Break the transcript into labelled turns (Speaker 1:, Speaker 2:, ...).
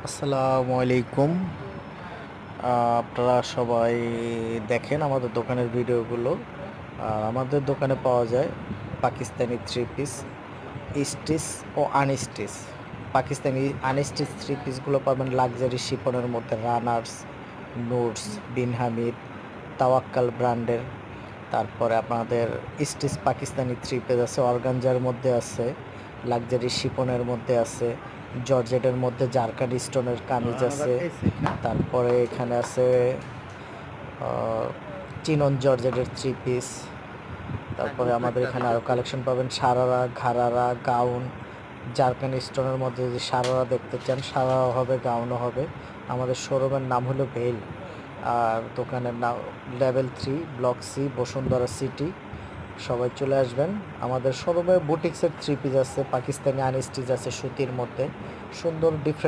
Speaker 1: আসসালামু আলাইকুম। আপনারা সবাই দেখেন আমাদের দোকানের ভিডিওগুলো। আমাদের দোকানে পাওয়া যায় পাকিস্তানি থ্রি পিস, স্টিচ ও আনস্টিচ। পাকিস্তানি আনস্টিচ থ্রি পিসগুলো পাবেন লাক্সারি শিপনের মধ্যে রানার্স, নুটস, বিন হামিদ, তাওয়াক্কাল ব্র্যান্ডের। তারপরে আপনাদের স্টিচ পাকিস্তানি থ্রি পিস আছে, অর্গানজার মধ্যে আছে, লাক্সারি শিপনের মধ্যে আছে, জর্জেটের মধ্যে জারকান স্টোনের কামিজ আছে। তারপরে এখানে আছে চিনন জর্জেটের থ্রি পিস। তারপরে আমাদের এখানে আরও কালেকশন পাবেন সারারা, ঘারারা, গাউন। জারকান স্টোনের মধ্যে যদি সারারা দেখতে চান, সারারাও হবে, গাউনও হবে। আমাদের শোরুমের নাম হলো ভেল, আর দোকানের নাম level 3, block C, Bashundhara city. সবাই চলে আসবেন। আমাদের শোরুমে বুটিক্সের থ্রি পিস আছে, পাকিস্তানি আনস্টিচ আছে সুতির মধ্যে, সুন্দর ডিফারেন্ট